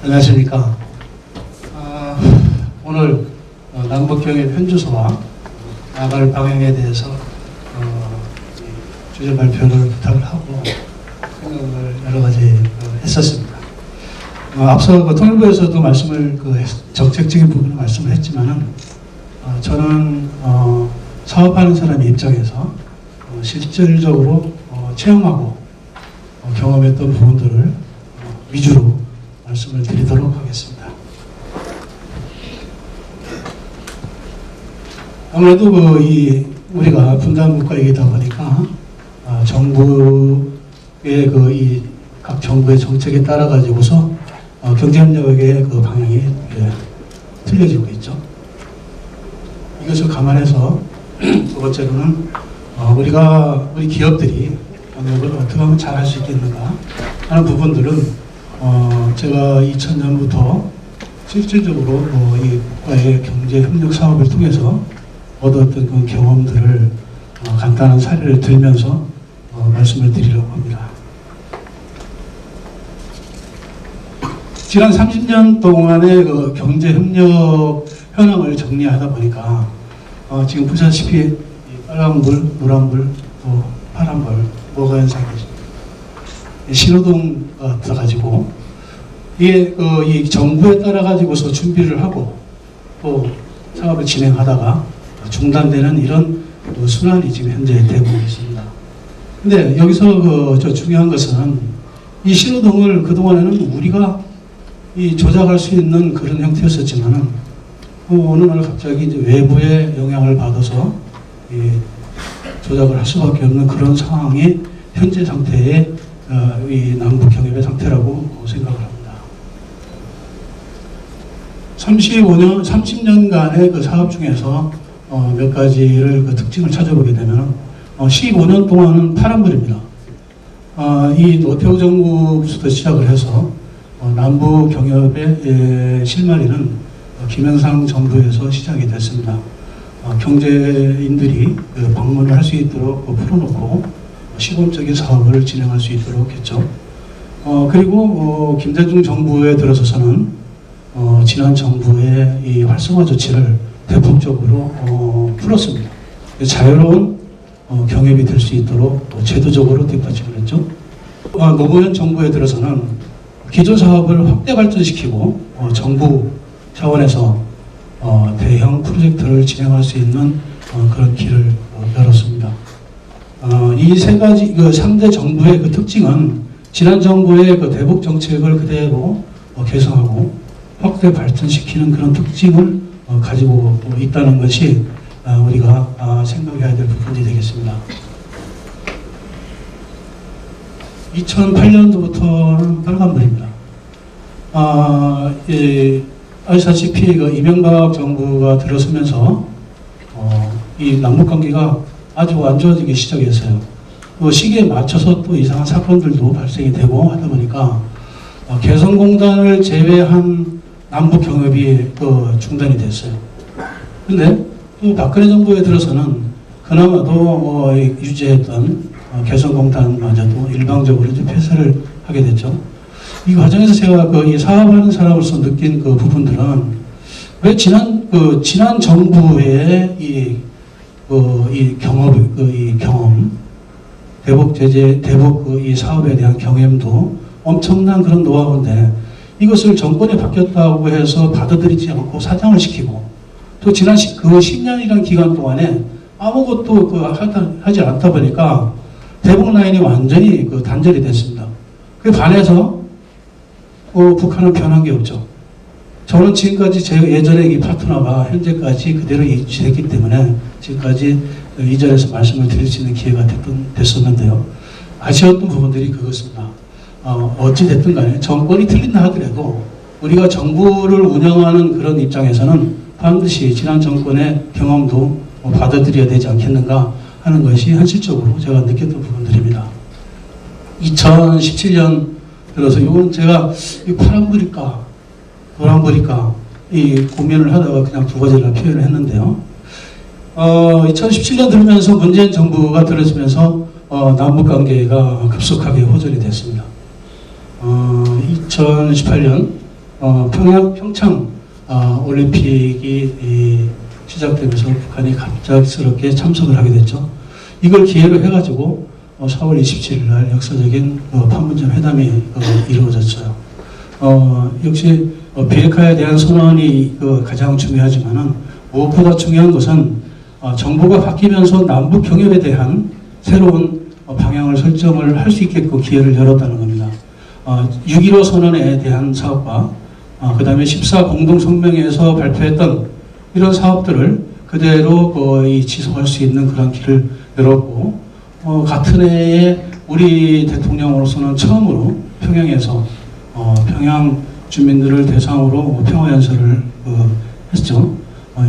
안녕하십니까. 오늘 남북경협 현주소와 나갈 방향에 대해서 주제 발표를 부탁을 하고 생각을 여러 가지 했었습니다. 앞서 통일부에서도 말씀을 정책적인 부분을 말씀을 했지만은 저는 사업하는 사람의 입장에서 실질적으로 체험하고 경험했던 부분들을 위주로 말씀을 드리도록 하겠습니다. 아무래도 우리가 분단 국가이다 보니까 정부의 각 정부의 정책에 따라 가지고서 경제협력의 방향이 틀려지고 있죠. 이것을 감안해서 두 번째로는 우리 기업들이 경력을 어떻게 하면 잘 할 수 있겠는가 하는 부분들은 제가 2000년부터 실질적으로 이 국가의 경제협력 사업을 통해서 얻었던 그 경험들을 간단한 사례를 들면서 말씀을 드리려고 합니다. 지난 30년 동안의 경제협력 현황을 정리하다 보니까 지금 보시다시피 빨간불, 노란불, 또 파란불, 뭐가 현상이 신호등가 들어가지고 이게 이 정부에 따라 가지고서 준비를 하고 또 사업을 진행하다가 중단되는 이런 순환이 지금 현재 되고 있습니다. 근데 여기서 중요한 것은 이 신호등을 그동안에는 우리가 조작할 수 있는 그런 형태였었지만은 어느 날 갑자기 이제 외부의 영향을 받아서 조작을 할 수밖에 없는 그런 상황이 현재 상태의 이 남북경협의 상태라고 생각을 합니다. 30년간의 그 사업 중에서 몇 가지를 특징을 찾아보게 되면 15년 동안은 파란불입니다. 이 노태우 정부부터 시작을 해서 남북경협의 실마리는 김영삼 정부에서 시작이 됐습니다. 경제인들이 방문을 할 수 있도록 풀어놓고 시범적인 사업을 진행할 수 있도록 했죠. 그리고 김대중 정부에 들어서서는 지난 정부의 이 활성화 조치를 대폭적으로 풀었습니다. 자유로운 경협이 될 수 있도록 제도적으로 뒷받침을 했죠. 노무현 정부에 들어서는 기존 사업을 확대 발전시키고 정부 차원에서 대형 프로젝트를 진행할 수 있는 그런 길을 열었습니다. 이 세 가지 3대 정부의 특징은 지난 정부의 대북 정책을 그대로 개성하고 확대 발전시키는 그런 특징을 가지고 있다는 것이 우리가 생각해야 될 부분이 되겠습니다. 2008년도부터는 빨간불입니다. 아시다시피 이명박 정부가 들어서면서 이 남북관계가 아주 안 좋아지기 시작했어요. 그 시기에 맞춰서 또 이상한 사건들도 발생이 되고 하다 보니까 개성공단을 제외한 남북경협이 중단이 됐어요. 근데 또 박근혜 정부에 들어서는 그나마도 유지했던 개성공단마저도 일방적으로 이제 폐쇄를 하게 됐죠. 이 과정에서 제가 이 사업하는 사람으로서 느낀 그 부분들은 왜 지난 정부의 이 경험, 대북 제재, 대북 이 사업에 대한 경험도 엄청난 그런 노하우인데 이것을 정권이 바뀌었다고 해서 받아들이지 않고 사장을 시키고 또 지난 10년이라는 기간 동안에 아무것도 하지 않다 보니까 대북 라인이 완전히 단절이 됐습니다. 그에 반해서 북한은 변한 게 없죠. 저는 지금까지 제 예전에 이 파트너가 현재까지 그대로 유지됐기 때문에 지금까지 이 자리에서 말씀을 드릴 수 있는 기회가 됐었는데요. 아쉬웠던 부분들이 그것입니다. 어찌됐든 간에 정권이 틀린다 하더라도 우리가 정부를 운영하는 그런 입장에서는 반드시 지난 정권의 경험도 받아들여야 되지 않겠는가 하는 것이 현실적으로 제가 느꼈던 부분들입니다. 2017년 들어서 이건 제가 파란불일까 노란불일까 이 고민을 하다가 그냥 두 가지를 표현을 했는데요. 2017년 들면서 문재인 정부가 들어서면서 남북관계가 급속하게 호전이 됐습니다. 2018년 평창 올림픽이 시작되면서 북한이 갑작스럽게 참석을 하게 됐죠. 이걸 기회로 해가지고 4월 27일 날 역사적인 판문점 회담이 이루어졌어요. 역시 비핵화에 대한 선언이 가장 중요하지만은 무엇보다 중요한 것은 정부가 바뀌면서 남북 경협에 대한 새로운 방향을 설정을 할 수 있게끔 기회를 열었다는 겁니다. 6.15 선언에 대한 사업과 그 다음에 14 공동성명에서 발표했던 이런 사업들을 그대로 지속할 수 있는 그런 길을 열었고, 같은 해에 우리 대통령으로서는 처음으로 평양에서 평양 주민들을 대상으로 평화연설을 했죠.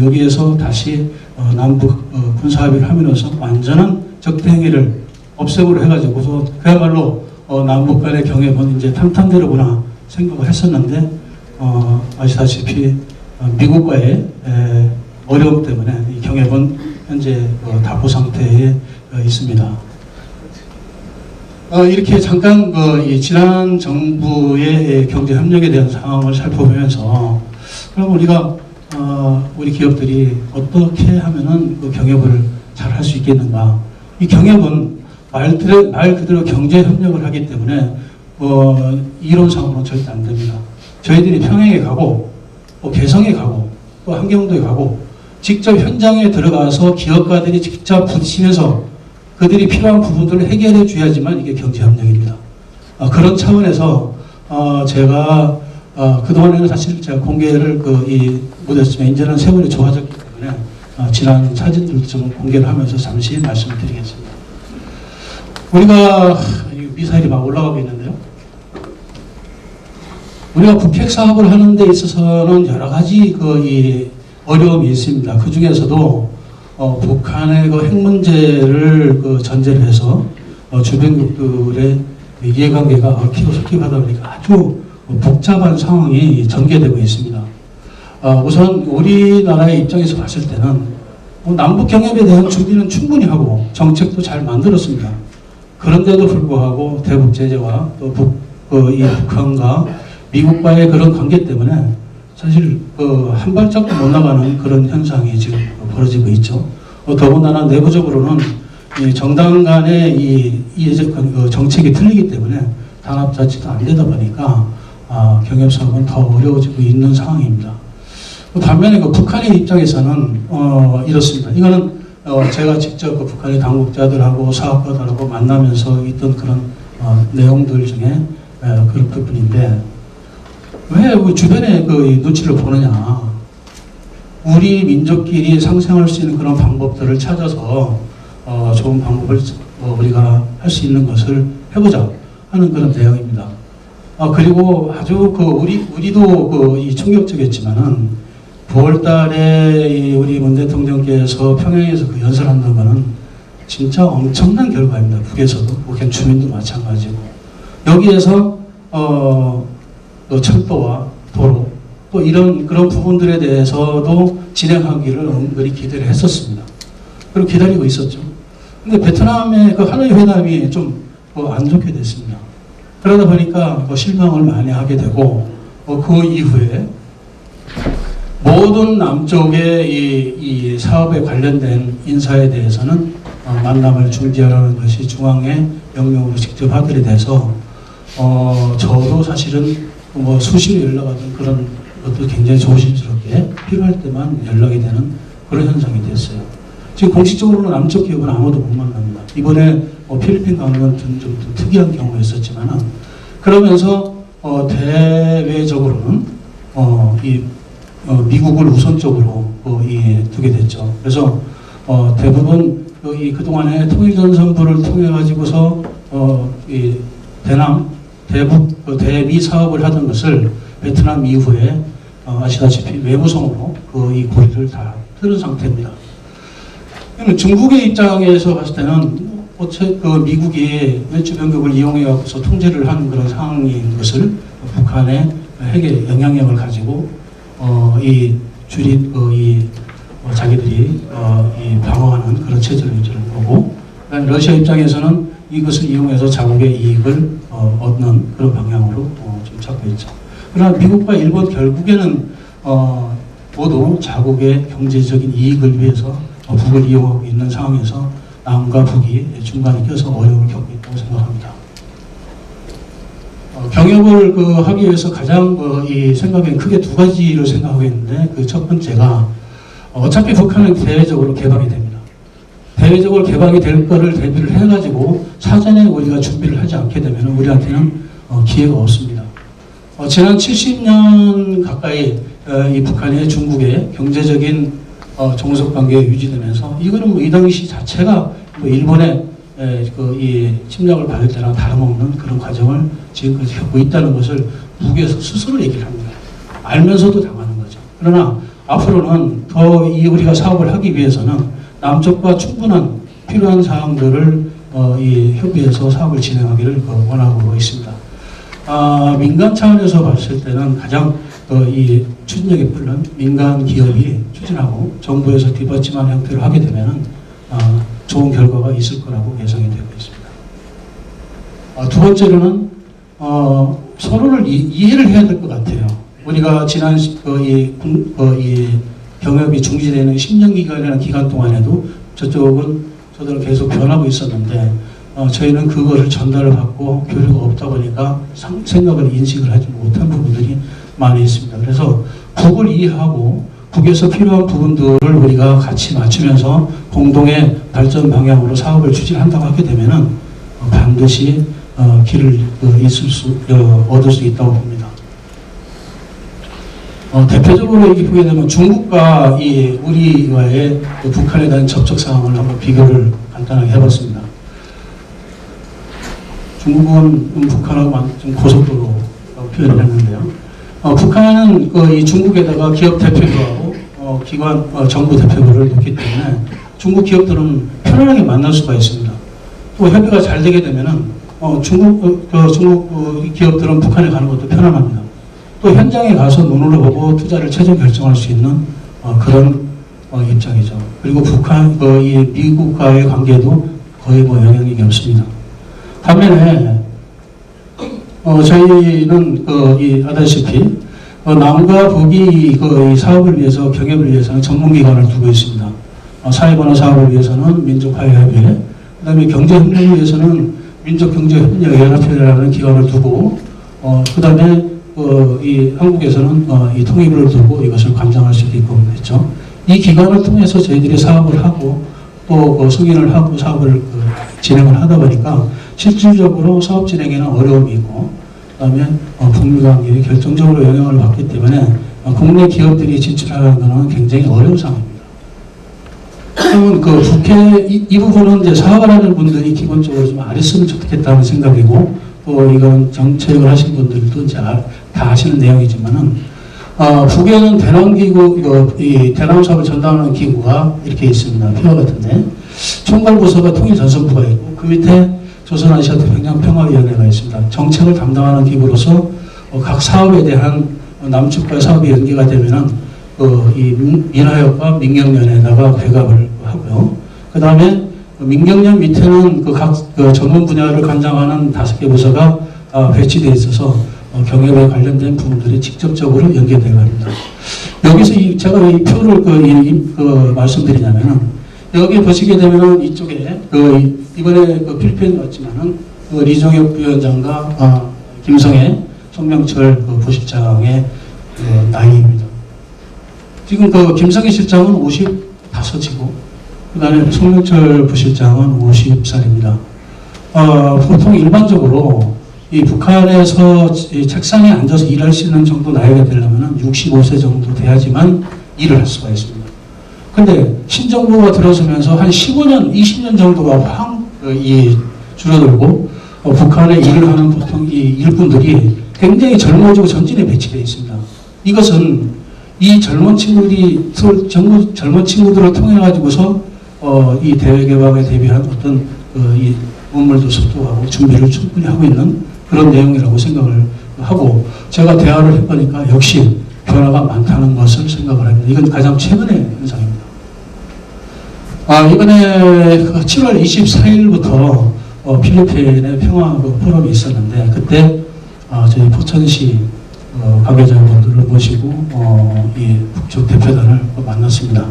여기에서 다시 남북 군사합의를 하면서 완전한 적대 행위를 없애고로 해가지고서 그야말로 남북 간의 경협은 이제 탄탄대로구나 생각을 했었는데, 아시다시피 미국과의 어려움 때문에 이 경협은 현재 답보 상태에 있습니다. 이렇게 잠깐 이 지난 정부의 경제 협력에 대한 상황을 살펴보면서 그럼 우리가 우리 기업들이 어떻게 하면은 그 경협을 잘 할 수 있겠는가? 이 경협은 말 그대로 경제 협력을 하기 때문에 이론상으로는 절대 안 됩니다. 저희들이 평양에 가고 또 개성에 가고 또 함경도에 가고 직접 현장에 들어가서 기업가들이 직접 부딪히면서 그들이 필요한 부분들을 해결해 줘야지만 이게 경제협력입니다. 그런 차원에서 제가 그동안에는 사실 제가 공개를 못했지만 이제는 세월이 좋아졌기 때문에 지난 사진들 좀 공개를 하면서 잠시 말씀을 드리겠습니다. 우리가 미사일이 막 올라가고 있는데요. 우리가 북핵 사업을 하는 데 있어서는 여러 가지 이 어려움이 있습니다. 그 중에서도 북한의 그 핵 문제를 전제로 해서 주변국들의 이해관계가 얽히고 설키고 하다 보니까 아주 복잡한 상황이 전개되고 있습니다. 우선 우리나라의 입장에서 봤을 때는 남북 경협에 대한 준비는 충분히 하고 정책도 잘 만들었습니다. 그런데도 불구하고 대북 제재와 또 이 북한과 미국과의 그런 관계 때문에 사실 한 발짝도 못 나가는 그런 현상이 지금 벌어지고 있죠. 더군다나 내부적으로는 이 정당 간의 이 정책이 틀리기 때문에 단합자치도 안 되다 보니까 경협 사업은 더 어려워지고 있는 상황입니다. 반면에 북한의 입장에서는 이렇습니다. 이거는 제가 직접 북한의 당국자들하고 사업가들하고 만나면서 있던 그런 내용들 중에 그런 부분인데, 왜 우리 주변에 눈치를 보느냐. 우리 민족끼리 상생할 수 있는 그런 방법들을 찾아서 좋은 방법을 우리가 할 수 있는 것을 해보자 하는 그런 내용입니다. 그리고 아주 우리도 이 충격적이었지만은 9월 달에 우리 문 대통령께서 평양에서 연설한다는 거는 진짜 엄청난 결과입니다. 북에서도, 북한 주민도 마찬가지고. 여기에서 철도와 도로 또 그런 부분들에 대해서도 진행하기를 은근히 기대를 했었습니다. 그리고 기다리고 있었죠. 근데 베트남의 그 하노이 회담이 좀 안 좋게 됐습니다. 그러다 보니까 실망을 많이 하게 되고, 그 이후에 모든 남쪽의 이 사업에 관련된 인사에 대해서는 만남을 중지하라는 것이 중앙의 명령으로 직접 하들이 돼서 저도 사실은 수시로 연락하던 그런 것도 굉장히 조심스럽게 필요할 때만 연락이 되는 그런 현상이 됐어요. 지금 공식적으로는 남쪽 기업은 아무도 못 만납니다. 이번에 필리핀 가는 건 좀 특이한 경우였었지만, 그러면서 대외적으로는 미국을 우선적으로 두게 됐죠. 그래서 대부분 그동안에 통일전선부를 통해 가지고서 이 대북 대미 사업을 하던 것을 베트남 이후에 아시다시피 외무성으로 이 고리를 다 틀은 상태입니다. 중국의 입장에서 봤을 때는 미국이 외주 병력을 이용해 갖고서 통제를 하는 그런 상황인 것을 북한의 핵의 영향력을 가지고 자기들이 방어하는 그런 체제를 유지하는 거고, 러시아 입장에서는 이것을 이용해서 자국의 이익을 얻는 그런 방향으로 좀 찾고 있죠. 그러나 미국과 일본 결국에는 모두 자국의 경제적인 이익을 위해서 북을 이용하고 있는 상황에서 남과 북이 중간에 껴서 어려움을 겪고 있다고 생각합니다. 경협을 하기 위해서 가장 이 생각엔 크게 두 가지를 생각하고 있는데, 그 첫 번째가 어차피 북한은 대외적으로 개방이 됩니다. 대외적으로 개방이 될 거를 대비를 해가지고 사전에 우리가 준비를 하지 않게 되면 우리한테는 기회가 없습니다. 지난 70년 가까이 이 북한의 중국의 경제적인 종속 관계가 유지되면서, 이거는 이 당시 자체가 일본의 이 침략을 받을 때랑 다름없는 그런 과정을 지금까지 겪고 있다는 것을 북에서 스스로 얘기를 합니다. 알면서도 당하는 거죠. 그러나 앞으로는 더 우리가 사업을 하기 위해서는 남쪽과 충분한 필요한 사항들을 이 협의해서 사업을 진행하기를 원하고 있습니다. 민간 차원에서 봤을 때는 가장 이 추진력이 풀린 민간 기업이 추진하고 정부에서 뒷받침하는 형태로 하게 되면은 좋은 결과가 있을 거라고 예상이 되고 있습니다. 두 번째로는 서로를 이해를 해야 될 것 같아요. 우리가 지난 이 경협이 중지되는 10년 기간이라는 기간 동안에도 저쪽은 저들은 계속 변하고 있었는데, 저희는 그거를 전달을 받고 교류가 없다 보니까 생각을 인식을 하지 못한 부분들이 많이 있습니다. 그래서 북을 이해하고 북에서 필요한 부분들을 우리가 같이 맞추면서 공동의 발전 방향으로 사업을 추진한다고 하게 되면은 반드시 길을 얻을 수 있다고 봅니다. 대표적으로 얘기 보게 되면 중국과 우리와의 북한에 대한 접촉 상황을 한번 비교를 간단하게 해봤습니다. 중국은 북한하고 좀 고속도로라고 표현을 했는데요. 북한은 이 중국에다가 기업 대표부하고 기관 정부 대표부를 놓기 때문에 중국 기업들은 편안하게 만날 수가 있습니다. 또 협의가 잘 되게 되면은 중국 기업들은 북한에 가는 것도 편안합니다. 또 현장에 가서 눈으로 보고 투자를 최종 결정할 수 있는 그런 입장이죠. 그리고 북한 이 미국과의 관계도 거의 영향이 없습니다. 반면에 저희는 아다시피 남과 북이 이 사업을 위해서 경협을 위해서는 전문기관을 두고 있습니다. 사회번화 사업을 위해서는 민족화해협의회, 그다음에 경제협력을 위해서는 민족경제협력연합회라는 기관을 두고, 그다음에 이 한국에서는 이 통일부를 두고 이것을 관장할 수도 있고 했죠. 이 기관을 통해서 저희들이 사업을 하고 또 승인을 하고 사업을 진행을 하다 보니까 실질적으로 사업 진행에는 어려움이 있고, 그다음에 북미 관계에 결정적으로 영향을 받기 때문에 국내 기업들이 진출하는 것은 굉장히 어려운 상황입니다. 그러면 북해 이 부분은 이제 사업을 하는 분들이 기본적으로 좀 알았으면 좋겠다는 생각이고, 또 이건 정책을 하신 분들도 이제 다 아시는 내용이지만은 북에는 대남기구, 이 대남 사업을 전담하는 기구가 이렇게 있습니다. 표와 같은데 총괄부서가 통일전선부가 있고, 그 밑에 조선아시아태평양평화위원회가 있습니다. 정책을 담당하는 기구로서 각 사업에 대한 남측과의 사업이 연계가 되면은 이 민화협과 민경련에다가 배갑을 하고요. 그 다음에 민경련 밑에는 각 전문 분야를 관장하는 5개 부서가 배치되어 있어서 경협에 관련된 부분들이 직접적으로 연계되어 갑니다. 여기서 제가 이 표를 말씀드리냐면은, 여기 보시게 되면은 이쪽에 이번에 필리핀 왔지만은 리종혁 부위원장과 김성애, 송명철 부실장의 나이입니다. 지금 김성애 실장은 55이고, 그 다음에 송명철 부실장은 50살입니다. 보통 일반적으로 이 북한에서 이 책상에 앉아서 일할 수 있는 정도 나이가 되려면 65세 정도 돼야지만 일을 할 수가 있습니다. 근데 신정부가 들어서면서 한 15년, 20년 정도가 확 줄어들고, 북한에 일을 하는 보통 이 일꾼들이 굉장히 젊어지고 전진에 배치되어 있습니다. 이것은 이 젊은 친구들을 통해 가지고서 이 대외 개방에 대비한 어떤 이 문물도 속도하고 준비를 충분히 하고 있는 그런 내용이라고 생각을 하고, 제가 대화를 해보니까 역시 변화가 많다는 것을 생각을 합니다. 이건 가장 최근의 현상입니다. 이번에 7월 24일부터 필리핀의 평화 포럼이 있었는데, 그때 저희 포천시 관계자분들을 모시고 이 북측 대표단을 만났습니다.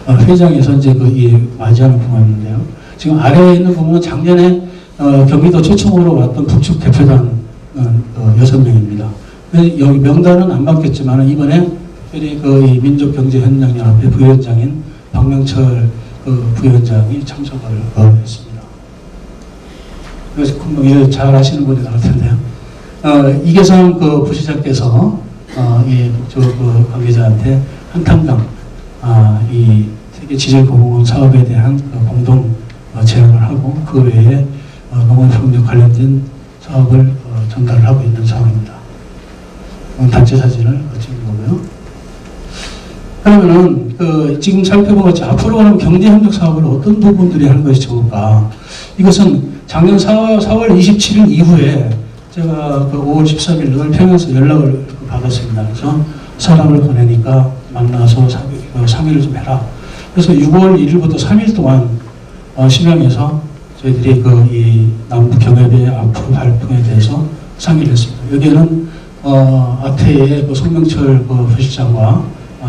회장에서 이제 맞이하는 부분인데요. 지금 아래에 있는 부분은 작년에 경기도 초청으로 왔던 북측 대표단 6명입니다. 여기 명단은 안 받겠지만 이번에 특별히 이 민족경제협력연합회 부위원장인 박명철 부위원장이 참석을 했습니다. 그래서 금방 잘 아시는 분이 나올 텐데요. 이계상 부시장께서 이 북쪽 관계자한테 한탄강 이 세계 지질보호원 사업에 대한 공동 제안을 하고 그 외에 농업협력 관련된 사업을 전달을 하고 있는 상황입니다. 단체 사진을 찍은 거고요. 그러면은 지금 살펴본 것처럼 앞으로 가는 경제협력 사업을 어떤 부분들이 하는 것이 좋을까? 이것은 작년 4월 27일 이후에 제가 5월 13일 늘 평양에서 연락을 받았습니다. 그래서 사람을 보내니까 만나서 상의를 좀 해라. 그래서 6월 1일부터 3일 동안 심양에서 저희들이 이 남북 경협의 앞으로 발표에 대해서 상의를 했습니다. 여기에는 아태의 송명철 부실장과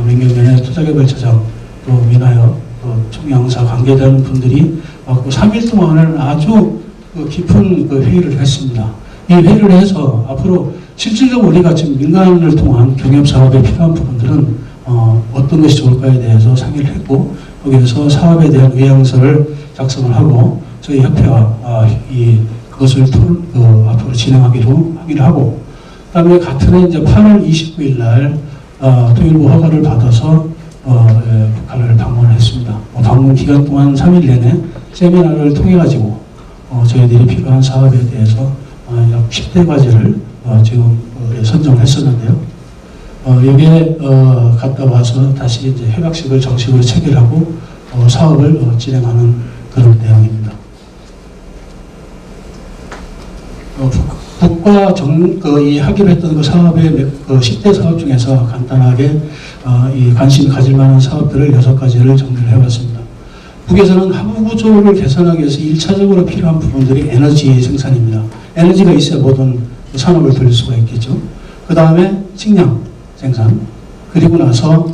민경련의 투자개발처장 또 민하협 또 총영사 관계되는 분들이 3일 동안을 아주 깊은 회의를 했습니다. 이 회의를 해서 앞으로 실질적으로 우리가 지금 민간을 통한 경협 사업에 필요한 부분들은 어떤 것이 좋을까에 대해서 상의를 했고 거기에서 사업에 대한 의향서를 작성을 하고 저희 협회와 그것을 앞으로 진행하기로 합의를 하고 그다음에 같은 해 이제 8월 29일 날 통일부 허가를 받아서 북한을 방문을 했습니다. 방문 기간 동안 3일 내내 세미나를 통해 가지고 저희들이 필요한 사업에 대해서 약 10대 과제를 지금 선정을 했었는데요. 여기에 갔다 와서 다시 이제 협약식을 정식으로 체결하고 사업을 진행하는 그런 내용입니다. 북과 하기로 했던 그 사업의 10대 사업 중에서 간단하게 이 관심이 가질 만한 사업들을 6가지를 정리를 해봤습니다. 북에서는 하부 구조를 개선하기 위해서 1차적으로 필요한 부분들이 에너지 생산입니다. 에너지가 있어야 모든 산업을 돌릴 수가 있겠죠. 그 다음에 식량 생산, 그리고 나서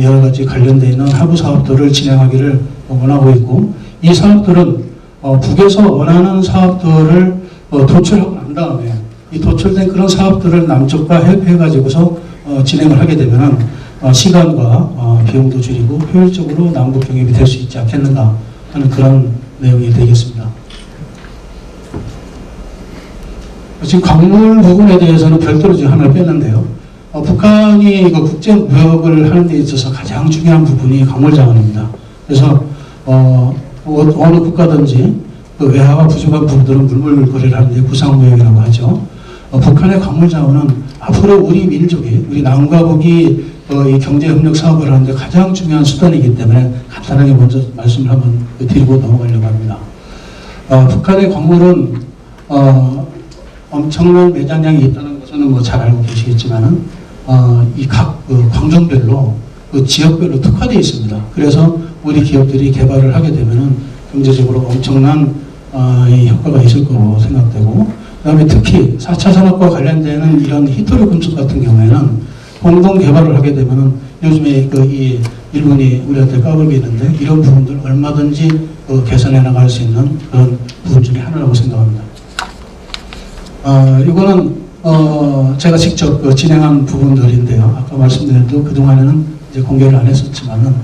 여러 가지 관련되어 있는 하부 사업들을 진행하기를 원하고 있고 이 사업들은 북에서 원하는 사업들을 도출하고 난 다음에 이 도출된 그런 사업들을 남쪽과 협의해가지고서 진행을 하게 되면 시간과 비용도 줄이고 효율적으로 남북 경협이 될 수 있지 않겠는가 하는 그런 내용이 되겠습니다. 지금 광물 부분에 대해서는 별도로 지금 하나 뺐는데요. 북한이 국제 무역을 하는 데 있어서 가장 중요한 부분이 광물 자원입니다. 그래서 어느 국가든지 외화가 부족한 부분들은 물물거래를 하는데 구상무역이라고 하죠. 북한의 광물 자원은 앞으로 우리 민족이, 우리 남과 북이 이 경제협력 사업을 하는데 가장 중요한 수단이기 때문에 간단하게 먼저 말씀을 한번 드리고 넘어가려고 합니다. 북한의 광물은 엄청난 매장량이 있다는 것은 잘 알고 계시겠지만은 이 각 광종별로 지역별로 특화되어 있습니다. 그래서 우리 기업들이 개발을 하게 되면은 경제적으로 엄청난 이 효과가 있을 거로 생각되고, 그 다음에 특히 4차 산업과 관련되는 이런 히토리 금속 같은 경우에는 공동 개발을 하게 되면은 요즘에 이 일본이 우리한테 까불기는데 이런 부분들 얼마든지 개선해 나갈 수 있는 그런 부분 중에 하나라고 생각합니다. 이거는 제가 직접 진행한 부분들인데요. 아까 말씀드린 대로 그동안에는 이제 공개를 안 했었지만은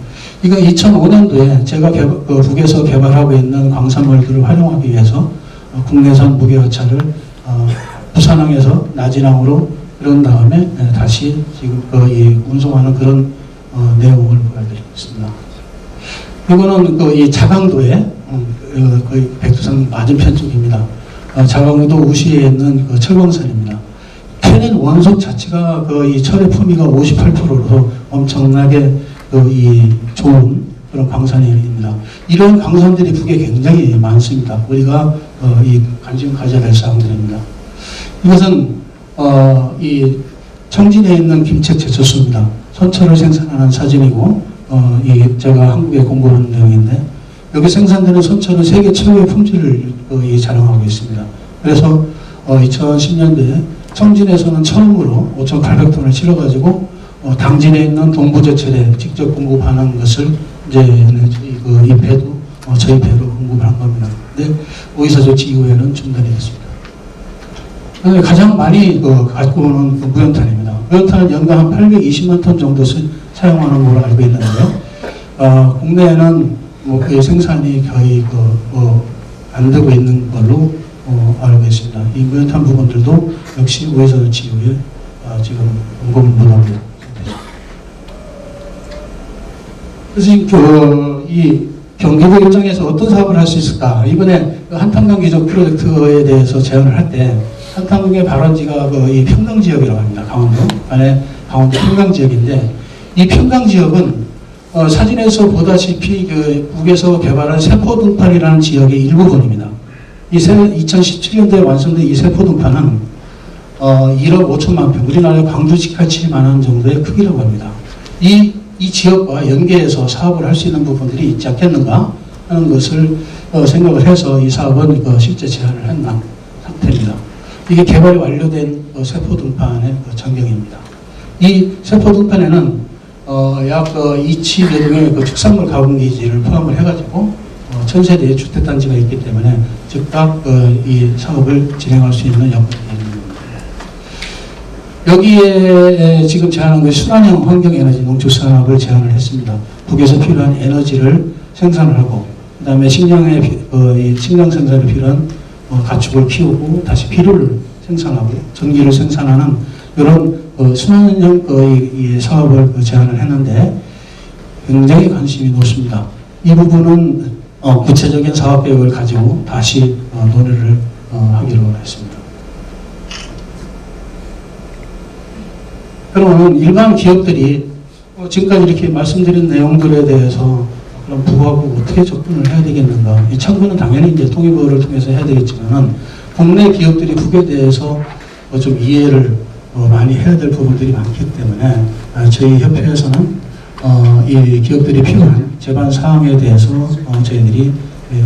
이거 2005년도에 제가 북에서 개발하고 있는 광산물들을 활용하기 위해서 국내산 무게어차를 부산항에서 나진항으로 그런 다음에 다시 지금 이 운송하는 그런 내용을 보여드리겠습니다. 이거는 이 자강도에 거의 백두산 맞은편 쪽입니다. 자강도 우시에 있는 철광산입니다. 캐낸 원석 자체가 이 철의 품위가 58%로 엄청나게 이 좋은 그런 광산입니다. 이런 광산들이 북에 굉장히 많습니다. 우리가 이 관심 가져야 될 사항들입니다. 이것은 이 청진에 있는 김책 제철소입니다. 선철을 생산하는 사진이고 이 제가 한국에 공부하는 내용인데 여기 생산되는 선철은 세계 최고의 품질을 자랑하고 있습니다. 그래서 2010년도에 청진에서는 처음으로 5,800톤을 실어가지고 당진에 있는 동부제철에 직접 공급하는 것을 이제 그 입회도 저희 배로 공급을 한 겁니다. 근데 의사조치 이후에는 중단이 됐습니다. 가장 많이 가지고 오는 무연탄입니다. 무연탄은 연간 한 820만 톤 정도 사용하는 걸로 알고 있는데요. 국내에는 그 생산이 거의 안 되고 있는 걸로 알고 있습니다. 이 무연탄 부분들도 역시 의사조치 이후에 지금 공급을 못하고 있습니다. 그래서 이 경기도 입장에서 어떤 사업을 할 수 있을까? 이번에 한탄강 기적 프로젝트에 대해서 제안을 할 때 한탄강의 발원지가 이 평강 지역이라고 합니다. 강원도 안에 강원도 평강 지역인데 이 평강 지역은 사진에서 보다시피 그 북에서 개발한 세포등판이라는 지역의 일부분입니다. 이 2017년도에 완성된 이 세포등판은 1억 5천만 평, 우리나라의 광주시까지만한 정도의 크기라고 합니다. 이 지역과 연계해서 사업을 할 수 있는 부분들이 있지 않겠는가 하는 것을 생각을 해서 이 사업은 실제 제안을 한 상태입니다. 이게 개발이 완료된 세포등판의 전경입니다. 이 세포등판에는 약 2,000여 동의 축산물 가공기지를 포함을 해가지고 천세대의 주택단지가 있기 때문에 즉각 이 사업을 진행할 수 있는 여건입니다. 여기에 지금 제안한 것이 순환형 환경에너지 농축산업을 제안을 했습니다. 북에서 필요한 에너지를 생산을 하고 그 다음에 식량 생산에 필요한 가축을 키우고 다시 비료를 생산하고 전기를 생산하는 이런 순환형 이 사업을 제안을 했는데 굉장히 관심이 높습니다. 이 부분은 구체적인 사업 계획을 가지고 다시 논의를 하기로 했습니다. 그러면 일반 기업들이 지금까지 이렇게 말씀드린 내용들에 대해서 그럼 북하고 어떻게 접근을 해야 되겠는가? 이 참고는 당연히 이제 통일부를 통해서 해야 되겠지만은 국내 기업들이 북에 대해서 좀 이해를 많이 해야 될 부분들이 많기 때문에 저희 협회에서는 이 기업들이 필요한 제반 사항에 대해서 저희들이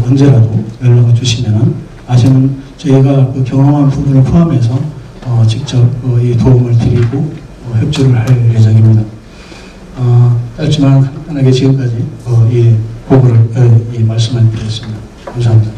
언제라도 연락을 주시면은 아시는 저희가 그 경험한 부분을 포함해서 직접 이 도움을 드리고 협조를 할 예정입니다. 짧지만 간단하게 지금까지 이 보고를 이 말씀을 드렸습니다. 감사합니다.